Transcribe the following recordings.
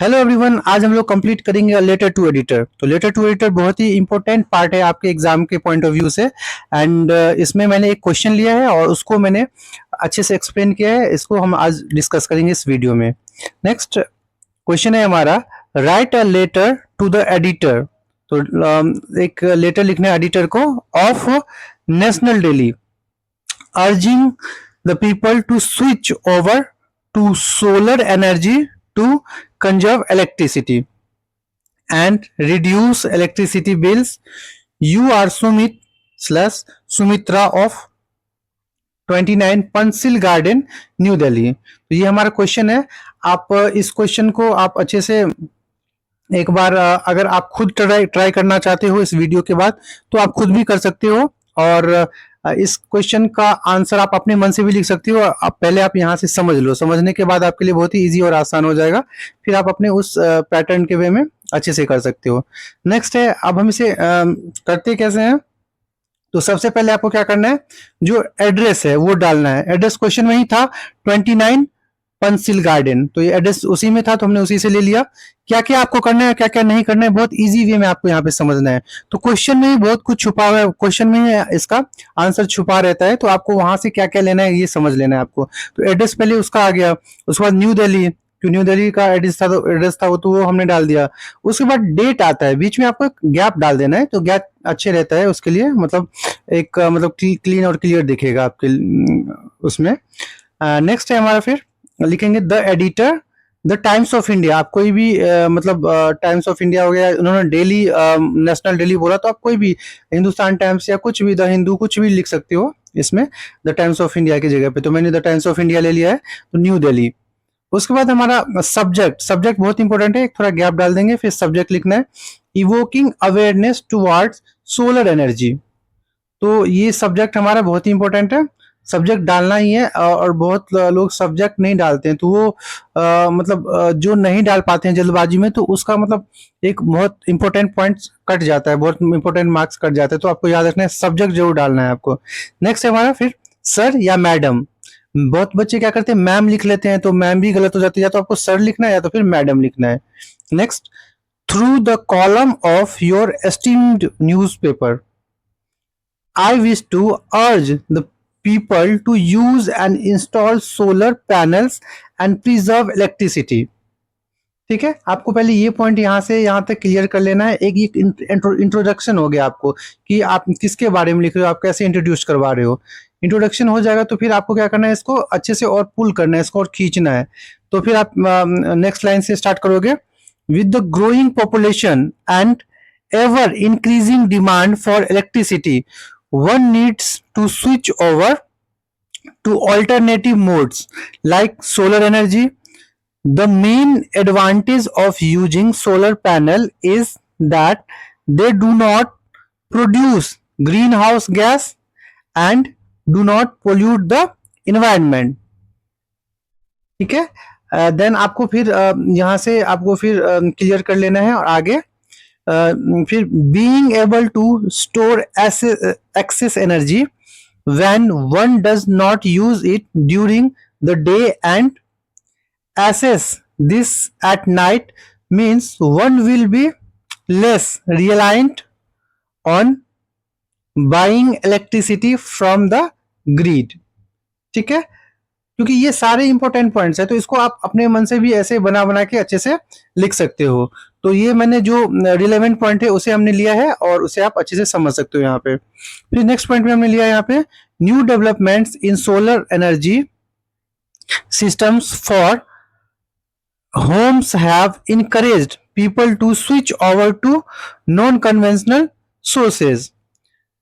Hello everyone, आज हम लोग कंप्लीट करेंगे लेटर टू एडिटर। तो लेटर टू एडिटर बहुत ही इंपॉर्टेंट पार्ट है आपके एग्जाम के पॉइंट ऑफ व्यू से। एंड इसमें मैंने एक क्वेश्चन लिया है और उसको मैंने अच्छे से एक्सप्लेन किया है। इसको हम आज डिस्कस करेंगे इस वीडियो में। नेक्स्ट क्वेश्चन है हमारा, write a letter to the editor. तो एक लेटर लिखना है एडिटर को of national daily urging the people to switch over to solar energy to conserve electricity and reduce electricity bills. You are Sumit slash Sumitra of 29 pencil garden new Delhi. तो ये हमारा question है। आप इस question को आप अच्छे से एक बार अगर आप खुद ट्राई करना चाहते हो इस वीडियो के बाद तो आप खुद भी कर सकते हो। और इस क्वेश्चन का आंसर आप अपने मन से भी लिख सकते हो। आप पहले आप यहाँ से समझ लो, समझने के बाद आपके लिए बहुत ही इजी और आसान हो जाएगा। फिर आप अपने उस पैटर्न के वे में अच्छे से कर सकते हो। नेक्स्ट है, अब हम इसे करते कैसे हैं। तो सबसे पहले आपको क्या करना है, जो एड्रेस है वो डालना है। एड्रेस क्वेश्चन में ही था 29 पंसिल गार्डन, तो ये एड्रेस उसी में था तो हमने उसी से ले लिया। क्या क्या आपको करना है, क्या क्या नहीं करना है, बहुत इजी वे में आपको यहाँ पे समझना है। तो क्वेश्चन में ही बहुत कुछ छुपा हुआ है, क्वेश्चन में ही इसका आंसर छुपा रहता है। तो आपको वहां से क्या क्या लेना है ये समझ लेना है आपको। तो एड्रेस पहले उसका आ गया, उसके बाद न्यू दिल्ली, जो न्यू दिल्ली का एड्रेस था तो वो हमने डाल दिया। उसके बाद डेट आता है, बीच में आपको एक गैप डाल देना है। तो गैप अच्छे रहता है उसके लिए, मतलब एक मतलब क्लीन और क्लियर दिखेगा आपके उसमें। नेक्स्ट है हमारा, फिर लिखेंगे the editor the times of India. आप कोई भी मतलब टाइम्स ऑफ इंडिया हो गया, उन्होंने डेली नेशनल डेली बोला तो आप कोई भी हिंदुस्तान टाइम्स या कुछ भी द हिंदू कुछ भी लिख सकते हो इसमें, द टाइम्स ऑफ इंडिया की जगह पे। तो मैंने द टाइम्स ऑफ इंडिया ले लिया है, तो न्यू दिल्ली। उसके बाद हमारा सब्जेक्ट बहुत इंपॉर्टेंट है, एक थोड़ा गैप डाल देंगे, फिर सब्जेक्ट लिखना है evoking awareness towards solar energy. तो ये सब्जेक्ट हमारा बहुत ही इंपॉर्टेंट है, सब्जेक्ट डालना ही है। और बहुत लोग सब्जेक्ट नहीं डालते हैं, तो वो मतलब जो नहीं डाल पाते हैं जल्दबाजी में, तो उसका मतलब एक बहुत इंपॉर्टेंट पॉइंट कट जाता है, बहुत इंपॉर्टेंट मार्क्स कट जाते हैं। तो आपको याद रखना है सब्जेक्ट जरूर डालना है आपको। नेक्स्ट है हमारा फिर सर या मैडम। बहुत बच्चे क्या करते हैं, मैम लिख लेते हैं, तो मैम भी गलत हो जाती है। या तो आपको सर लिखना है या तो फिर मैडम लिखना है। Next, through the column of your esteemed newspaper I wish to urge the people to use and install solar panels and preserve electricity. ठीक है, आपको पहले ये पॉइंट यहाँ से यहाँ तक क्लियर कर लेना है। एक इंट्रोडक्शन हो गया आपको कि आप किसके बारे में लिख रहे हो, आप कैसे इंट्रोड्यूस करवा रहे हो। इंट्रोडक्शन हो जाएगा तो फिर आपको क्या करना है, इसको अच्छे से और पुल करना है, इसको और खींचना है। तो फिर आप नेक्स्ट लाइन से स्टार्ट करोगे, with the growing population and ever increasing demand for electricity one needs to switch over to alternative modes like solar energy. The main advantage of using solar panel is that they do not produce greenhouse gas and do not pollute the environment. ठीक है, then आपको फिर यहाँ से आपको फिर clear कर लेना है और आगे फिर being able to store excess energy when one does not use it during the day and access this at night means one will be less reliant on buying electricity from the grid. ठीक है, क्योंकि ये सारे important points है, तो इसको आप अपने मन से भी ऐसे बना बना के अच्छे से लिख सकते हो। तो ये मैंने जो रिलेवेंट पॉइंट है उसे हमने लिया है और उसे आप अच्छे से समझ सकते हो यहाँ पे। फिर नेक्स्ट पॉइंट में हमने लिया यहाँ पे new developments in solar energy systems for homes have encouraged people to switch over to non conventional sources.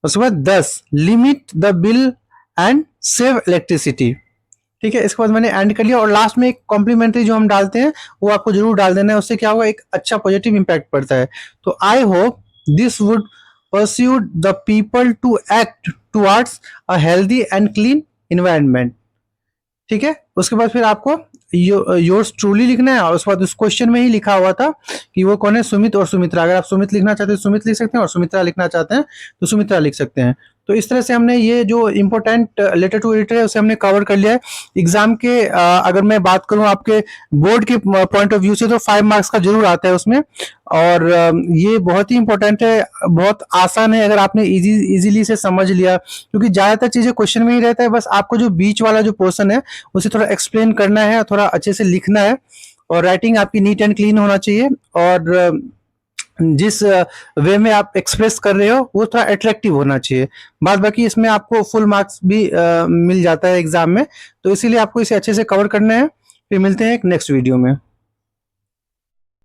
उसके बाद 10 limit the bill and save electricity. ठीक है, इसके बाद मैंने एंड कर लिया और लास्ट में एक कॉम्प्लीमेंट्री जो हम डालते हैं वो आपको जरूर डाल देना है। उससे क्या होगा, एक अच्छा पॉजिटिव इंपैक्ट पड़ता है। तो I hope this would pursue the people to act towards a healthy and clean environment. ठीक है, उसके बाद फिर आपको योर्स ट्रूली लिखना है और उसके बाद उस क्वेश्चन में ही लिखा हुआ था कि वो कौन है, सुमित और सुमित्रा। अगर आप सुमित लिखना चाहते हैं सुमित लिख सकते हैं और सुमित्रा लिखना चाहते हैं तो सुमित्रा लिख सकते हैं। तो इस तरह से हमने ये जो इम्पोर्टेंट लेटर टू एडिटर है उसे हमने कवर कर लिया है। एग्जाम के अगर मैं बात करूं आपके बोर्ड के पॉइंट ऑफ व्यू से, तो 5 मार्क्स का जरूर आता है उसमें। और ये बहुत ही इंपॉर्टेंट है, बहुत आसान है अगर आपने इजीली से समझ लिया, क्योंकि ज्यादातर चीजें क्वेश्चन में ही रहता है। बस आपको जो बीच वाला जो पोर्शन है उसे थोड़ा एक्सप्लेन करना है, थोड़ा अच्छे से लिखना है, और राइटिंग आपकी नीट एंड क्लीन होना चाहिए। और जिस वे में आप एक्सप्रेस कर रहे हो वो थोड़ा अट्रैक्टिव होना चाहिए। बाद बाकी इसमें आपको फुल मार्क्स भी मिल जाता है एग्जाम में। तो इसीलिए आपको इसे अच्छे से कवर करना है। फिर मिलते हैं एक नेक्स्ट वीडियो में।